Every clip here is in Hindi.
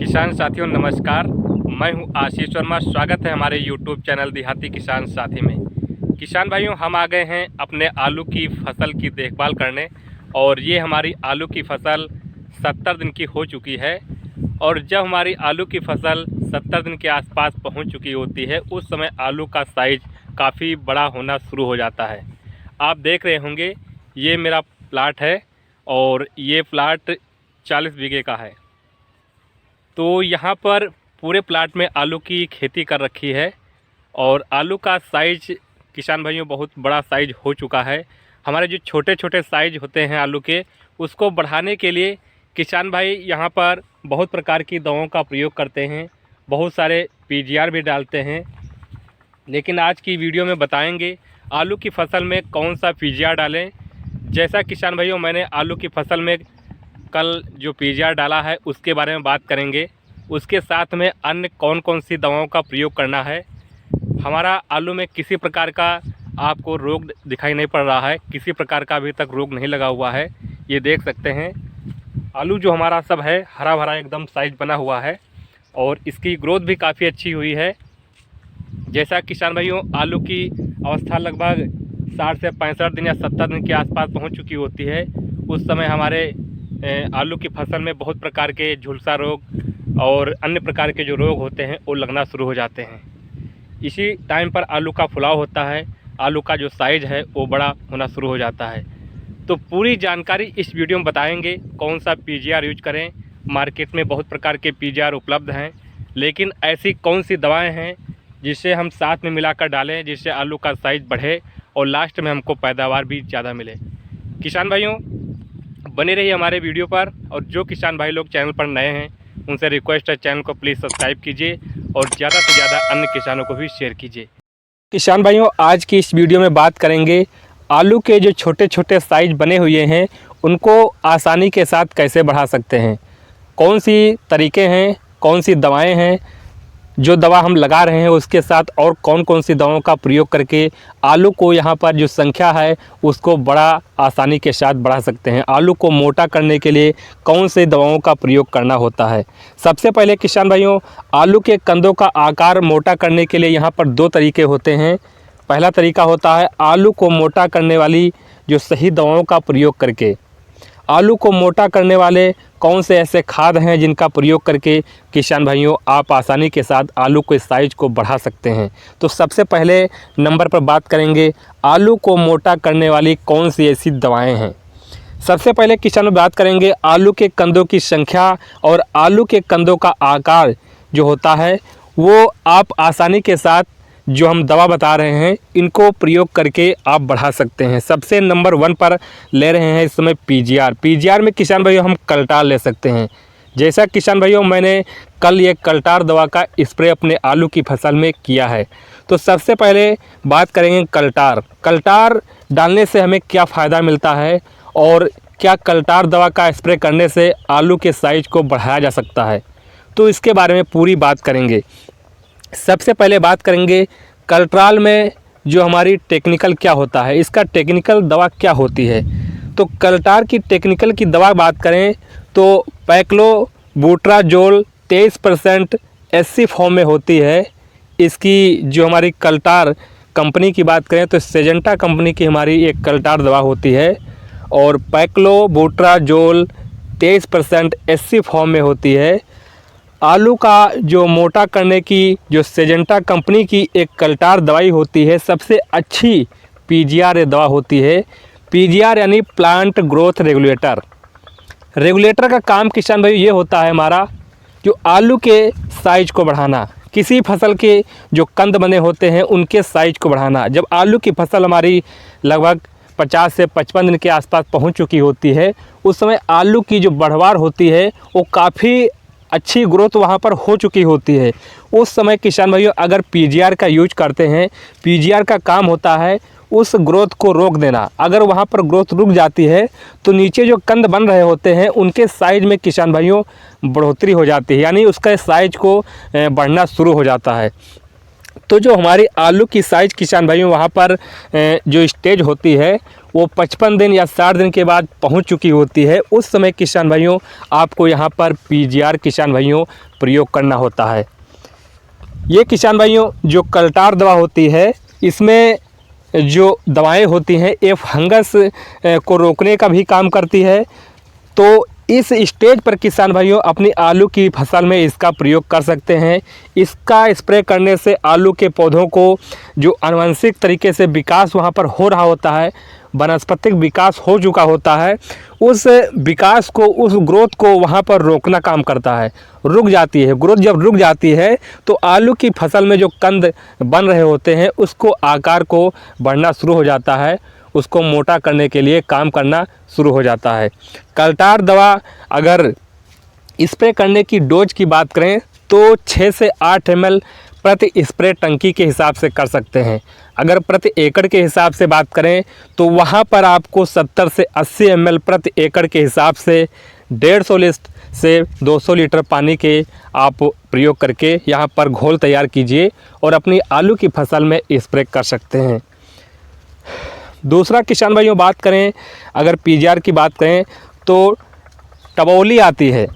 किसान साथियों नमस्कार, मैं हूं आशीष वर्मा। स्वागत है हमारे YouTube चैनल देहाती किसान साथी में। किसान भाइयों, हम आ गए हैं अपने आलू की फसल की देखभाल करने और ये हमारी आलू की फसल 70 दिन की हो चुकी है। और जब हमारी आलू की फसल 70 दिन के आसपास पहुंच चुकी होती है, उस समय आलू का साइज़ काफ़ी बड़ा होना शुरू हो जाता है। आप देख रहे होंगे ये मेरा प्लाट है और ये प्लाट 40 बीघे का है। तो यहाँ पर पूरे प्लाट में आलू की खेती कर रखी है और आलू का साइज़ किसान भाइयों बहुत बड़ा साइज़ हो चुका है। हमारे जो छोटे छोटे साइज़ होते हैं आलू के, उसको बढ़ाने के लिए किसान भाई यहाँ पर बहुत प्रकार की दवाओं का प्रयोग करते हैं, बहुत सारे पीजीआर भी डालते हैं। लेकिन आज की वीडियो में बताएंगे आलू की फसल में कौन सा पीजीआर डालें। जैसा किसान भाइयों, मैंने आलू की फसल में कल जो पीजीआर डाला है उसके बारे में बात करेंगे। उसके साथ में अन्य कौन कौन सी दवाओं का प्रयोग करना है। हमारा आलू में किसी प्रकार का आपको रोग दिखाई नहीं पड़ रहा है, किसी प्रकार का अभी तक रोग नहीं लगा हुआ है। ये देख सकते हैं आलू जो हमारा सब है हरा भरा एकदम साइज बना हुआ है और इसकी ग्रोथ भी काफ़ी अच्छी हुई है। जैसा किसान भाइयों, आलू की अवस्था लगभग 60 से 65 दिन या 70 दिन के आसपास पहुंच चुकी होती है। उस समय हमारे आलू की फसल में बहुत प्रकार के झुलसा रोग और अन्य प्रकार के जो रोग होते हैं वो लगना शुरू हो जाते हैं। इसी टाइम पर आलू का फुलाव होता है, आलू का जो साइज़ है वो बड़ा होना शुरू हो जाता है। तो पूरी जानकारी इस वीडियो में बताएंगे, कौन सा पीजीआर यूज करें। मार्केट में बहुत प्रकार के पीजीआर उपलब्ध हैं, लेकिन ऐसी कौन सी दवाएं हैं जिसे हम साथ में मिलाकर डालें जिससे आलू का साइज़ बढ़े और लास्ट में हमको पैदावार भी ज़्यादा मिले। किसान भाइयों बने रहिए हमारे वीडियो पर। और जो किसान भाई लोग चैनल पर नए हैं उनसे रिक्वेस्ट है, चैनल को प्लीज़ सब्सक्राइब कीजिए और ज़्यादा से ज़्यादा अन्य किसानों को भी शेयर कीजिए। किसान भाइयों, आज की इस वीडियो में बात करेंगे आलू के जो छोटे छोटे साइज बने हुए हैं उनको आसानी के साथ कैसे बढ़ा सकते हैं, कौन सी तरीके हैं, कौन सी दवाएं हैं जो दवा हम लगा रहे हैं, उसके साथ और कौन कौन सी दवाओं का प्रयोग करके आलू को यहाँ पर जो संख्या है उसको बड़ा आसानी के साथ बढ़ा सकते हैं। आलू को मोटा करने के लिए कौन से दवाओं का प्रयोग करना होता है। सबसे पहले किसान भाइयों, आलू के कंदों का आकार मोटा करने के लिए यहाँ पर 2 तरीके होते हैं। पहला तरीका होता है आलू को मोटा करने वाली जो सही दवाओं का प्रयोग करके। आलू को मोटा करने वाले कौन से ऐसे खाद हैं जिनका प्रयोग करके किसान भाइयों आप आसानी के साथ आलू के साइज को बढ़ा सकते हैं। तो सबसे पहले नंबर पर बात करेंगे आलू को मोटा करने वाली कौन सी ऐसी दवाएं हैं। सबसे पहले किसान बात करेंगे आलू के कंदों की संख्या और आलू के कंदों का आकार जो होता है वो आप आसानी के साथ जो हम दवा बता रहे हैं इनको प्रयोग करके आप बढ़ा सकते हैं। सबसे नंबर 1 पर ले रहे हैं इस समय पीजीआर। पीजीआर में किसान भाइयों हम कल्टार ले सकते हैं। जैसा किसान भाइयों मैंने कल ये कल्टार दवा का स्प्रे अपने आलू की फसल में किया है। तो सबसे पहले बात करेंगे कल्टार। कल्टार डालने से हमें क्या फ़ायदा मिलता है और क्या कल्टार दवा का स्प्रे करने से आलू के साइज को बढ़ाया जा सकता है, तो इसके बारे में पूरी बात करेंगे। सबसे पहले बात करेंगे कल्ट्राल में जो हमारी टेक्निकल क्या होता है, इसका टेक्निकल दवा क्या होती है। तो कल्टार की टेक्निकल की दवा बात करें तो पैक्लोबुट्राजोल 23% एससी फॉर्म में होती है। इसकी जो हमारी कल्टार कंपनी की बात करें तो सेजेंटा कंपनी की हमारी एक कल्टार दवा होती है और पैक्लोबुट्राजोल 23% एससी फॉर्म में होती है। आलू का जो मोटा करने की जो सेजेंटा कंपनी की एक कल्टार दवाई होती है, सबसे अच्छी पीजीआर दवा होती है। पीजीआर यानी प्लांट ग्रोथ रेगुलेटर। रेगुलेटर का काम किसान भाई ये होता है हमारा जो आलू के साइज को बढ़ाना, किसी फसल के जो कंद बने होते हैं उनके साइज को बढ़ाना। जब आलू की फसल हमारी लगभग 50 से 55 दिन के आसपास पहुंच चुकी होती है, उस समय आलू की जो बढ़वार होती है वो काफ़ी अच्छी ग्रोथ वहाँ पर हो चुकी होती है। उस समय किसान भाइयों अगर पीजीआर का यूज करते हैं, पीजीआर का काम होता है उस ग्रोथ को रोक देना। अगर वहाँ पर ग्रोथ रुक जाती है तो नीचे जो कंद बन रहे होते हैं उनके साइज में किसान भाइयों बढ़ोतरी हो जाती है, यानी उसका साइज को बढ़ना शुरू हो जाता है। तो जो हमारी आलू की साइज किसान भाइयों वहाँ पर जो स्टेज होती है वो 55 दिन या 60 दिन के बाद पहुंच चुकी होती है, उस समय किसान भाइयों आपको यहाँ पर पीजीआर किसान भाइयों प्रयोग करना होता है। ये किसान भाइयों जो कल्टार दवा होती है, इसमें जो दवाएं होती हैं ये फंगस को रोकने का भी काम करती है। तो इस स्टेज पर किसान भाइयों अपनी आलू की फसल में इसका प्रयोग कर सकते हैं। इसका स्प्रे करने से आलू के पौधों को जो आनुवंशिक तरीके से विकास वहाँ पर हो रहा होता है, वनस्पतिक विकास हो चुका होता है, उस विकास को, उस ग्रोथ को वहाँ पर रोकना काम करता है। रुक जाती है ग्रोथ, जब रुक जाती है तो आलू की फसल में जो कंद बन रहे होते हैं उसको आकार को बढ़ना शुरू हो जाता है, उसको मोटा करने के लिए काम करना शुरू हो जाता है। कल्टार दवा अगर स्प्रे करने की डोज की बात करें तो 6 से 8 ml प्रति स्प्रे टंकी के हिसाब से कर सकते हैं। अगर प्रति एकड़ के हिसाब से बात करें तो वहाँ पर आपको 70 से 80 ml प्रति एकड़ के हिसाब से 150 से 200 लीटर पानी के आप प्रयोग करके यहाँ पर घोल तैयार कीजिए और अपनी आलू की फसल में स्प्रे कर सकते हैं। दूसरा किसान भाइयों बात करें, अगर पीजीआर की बात करें तो टबोली आती है।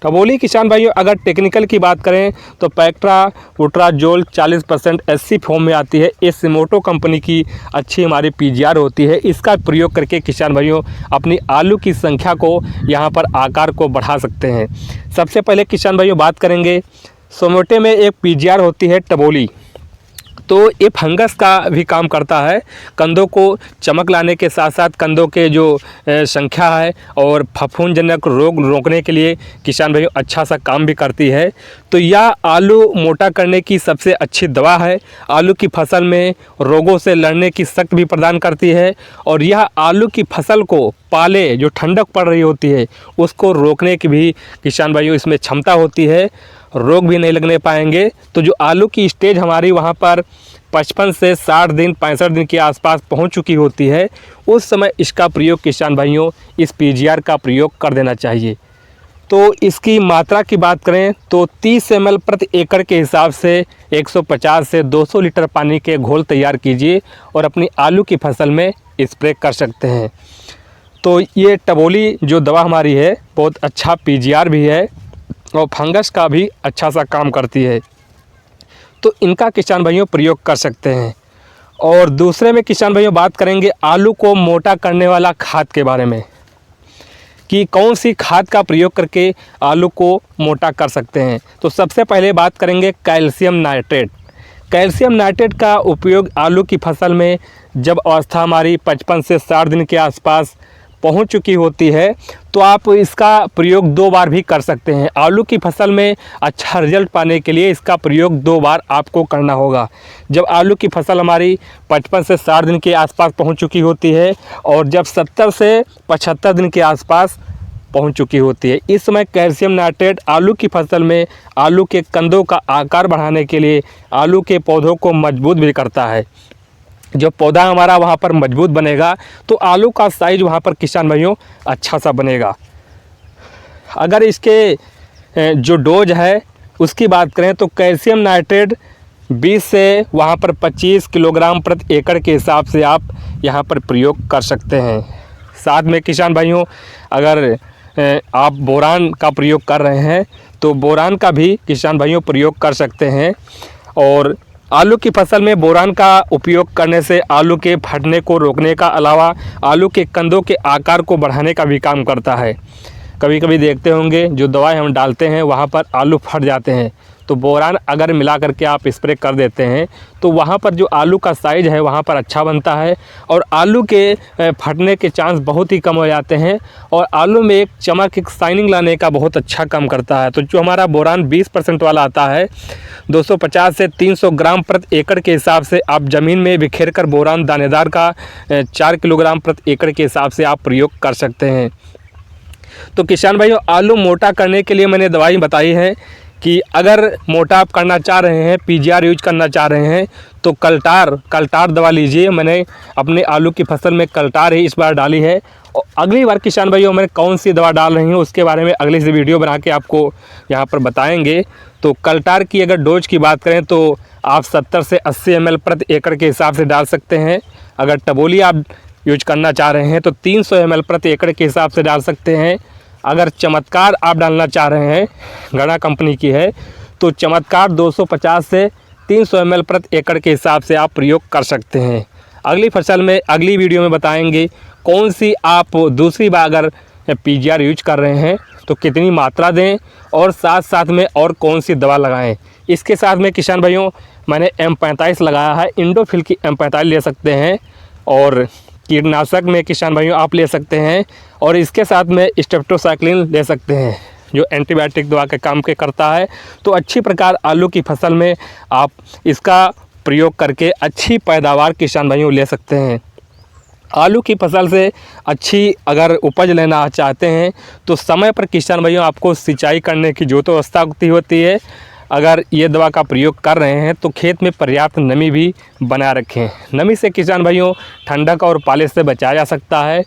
टबोली किसान भाइयों अगर टेक्निकल की बात करें तो पैक्ट्रा उट्राजोल 40% SC फॉर्म में आती है। ये सिमोटो कंपनी की अच्छी हमारी पीजीआर होती है। इसका प्रयोग करके किसान भाइयों अपनी आलू की संख्या को यहाँ पर आकार को बढ़ा सकते हैं। सबसे पहले किसान भाइयों बात करेंगे, सिमोटो में एक पीजीआर होती है टबोली, तो ये फंगस का भी काम करता है। कंदों को चमक लाने के साथ साथ कंदों के जो संख्या है और फफूंदजनक रोग रोकने के लिए किसान भाइयों अच्छा सा काम भी करती है। तो यह आलू मोटा करने की सबसे अच्छी दवा है। आलू की फसल में रोगों से लड़ने की शक्ति भी प्रदान करती है और यह आलू की फसल को पाले, जो ठंडक पड़ रही होती है उसको रोकने की भी किसान भाइयों इसमें क्षमता होती है। रोग भी नहीं लगने पाएंगे। तो जो आलू की स्टेज हमारी वहाँ पर 55 से 60 दिन 65 दिन के आसपास पहुँच चुकी होती है, उस समय इसका प्रयोग किसान भाइयों इस पीजीआर का प्रयोग कर देना चाहिए। तो इसकी मात्रा की बात करें तो 30 ml प्रति एकड़ के हिसाब से 150 से 200 लीटर पानी के घोल तैयार कीजिए और अपनी आलू की फसल में स्प्रे कर सकते हैं। तो ये टबोली जो दवा हमारी है बहुत अच्छा पीजीआर भी है और फंगस का भी अच्छा सा काम करती है। तो इनका किसान भाइयों प्रयोग कर सकते हैं। और दूसरे में किसान भाइयों बात करेंगे आलू को मोटा करने वाला खाद के बारे में, कि कौन सी खाद का प्रयोग करके आलू को मोटा कर सकते हैं। तो सबसे पहले बात करेंगे कैल्शियम नाइट्रेट। कैल्शियम नाइट्रेट का उपयोग आलू की फसल में जब अवस्था हमारी 55 से 60 दिन के आसपास पहुंच चुकी होती है तो आप इसका प्रयोग 2 बार भी कर सकते हैं। आलू की फसल में अच्छा रिजल्ट पाने के लिए इसका प्रयोग 2 बार आपको करना होगा। जब आलू की फसल हमारी 55 से 60 दिन के आसपास पहुंच चुकी होती है और जब 70 से 75 दिन के आसपास पहुंच चुकी होती है, इस समय कैल्शियम नाइट्रेट आलू की फसल में आलू के कंदों का आकार बढ़ाने के लिए, आलू के पौधों को मजबूत भी करता है। जब पौधा हमारा वहाँ पर मजबूत बनेगा तो आलू का साइज वहाँ पर किसान भाइयों अच्छा सा बनेगा। अगर इसके जो डोज है उसकी बात करें तो कैल्शियम नाइट्रेट 20 से वहाँ पर 25 किलोग्राम प्रति एकड़ के हिसाब से आप यहाँ पर प्रयोग कर सकते हैं। साथ में किसान भाइयों अगर आप बोरान का प्रयोग कर रहे हैं तो बोरान का भी किसान भाइयों प्रयोग कर सकते हैं। और आलू की फसल में बोरान का उपयोग करने से आलू के फटने को रोकने का अलावा आलू के कंदों के आकार को बढ़ाने का भी काम करता है। कभी कभी देखते होंगे जो दवाई हम डालते हैं वहाँ पर आलू फट जाते हैं, तो बोरान अगर मिला करके आप स्प्रे कर देते हैं तो वहाँ पर जो आलू का साइज़ है वहाँ पर अच्छा बनता है और आलू के फटने के चांस बहुत ही कम हो जाते हैं और आलू में एक चमक, एक शाइनिंग लाने का बहुत अच्छा काम करता है। तो जो हमारा बोरान 20% वाला आता है 250 से 300 ग्राम प्रति एकड़ के हिसाब से आप ज़मीन में बिखेर कर बोरान दानेदार का 4 किलोग्राम प्रति एकड़ के हिसाब से आप प्रयोग कर सकते हैं। तो किसान भाइयों आलू मोटा करने के लिए मैंने दवाई बताई है कि अगर मोटा आप करना चाह रहे हैं, पीजीआर यूज करना चाह रहे हैं तो कल्टार दवा लीजिए। मैंने अपने आलू की फसल में कल्टार ही इस बार डाली है और अगली बार किसान भाइयों मैं कौन सी दवा डाल रही हूँ उसके बारे में अगली से वीडियो बना के आपको यहाँ पर बताएंगे। तो कल्टार की अगर डोज की बात करें तो आप 70 से 80 ml प्रति एकड़ के हिसाब से डाल सकते हैं। अगर टबोली आप यूज करना चाह रहे हैं तो 300 ml प्रति एकड़ के हिसाब से डाल सकते हैं। अगर चमत्कार आप डालना चाह रहे हैं, गणा कंपनी की है, तो चमत्कार 250 से 300 ml प्रति एकड़ के हिसाब से आप प्रयोग कर सकते हैं। अगली फसल में अगली वीडियो में बताएंगे कौन सी आप दूसरी बार अगर PGR यूज कर रहे हैं तो कितनी मात्रा दें और साथ साथ में और कौन सी दवा लगाएं। इसके साथ में किसान भाइयों मैंने M45 लगाया है, इंडोफिल की M45 ले सकते हैं और कीटनाशक में किसान भाइयों आप ले सकते हैं और इसके साथ में स्ट्रेप्टोसाइक्लिन ले सकते हैं जो एंटीबायोटिक दवा के काम के करता है। तो अच्छी प्रकार आलू की फसल में आप इसका प्रयोग करके अच्छी पैदावार किसान भाइयों ले सकते हैं। आलू की फसल से अच्छी अगर उपज लेना चाहते हैं तो समय पर किसान भाइयों आपको सिंचाई करने की जो तो व्यवस्था होती है। अगर ये दवा का प्रयोग कर रहे हैं तो खेत में पर्याप्त नमी भी बना रखें। नमी से किसान भाइयों ठंडक और पाले से बचाया जा सकता है।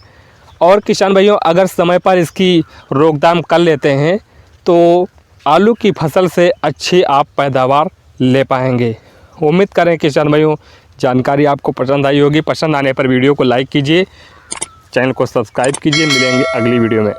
और किसान भाइयों अगर समय पर इसकी रोकथाम कर लेते हैं तो आलू की फसल से अच्छी आप पैदावार ले पाएंगे। उम्मीद करें किसान भाइयों जानकारी आपको पसंद आई होगी। पसंद आने पर वीडियो को लाइक कीजिए, चैनल को सब्सक्राइब कीजिए। मिलेंगे अगली वीडियो में।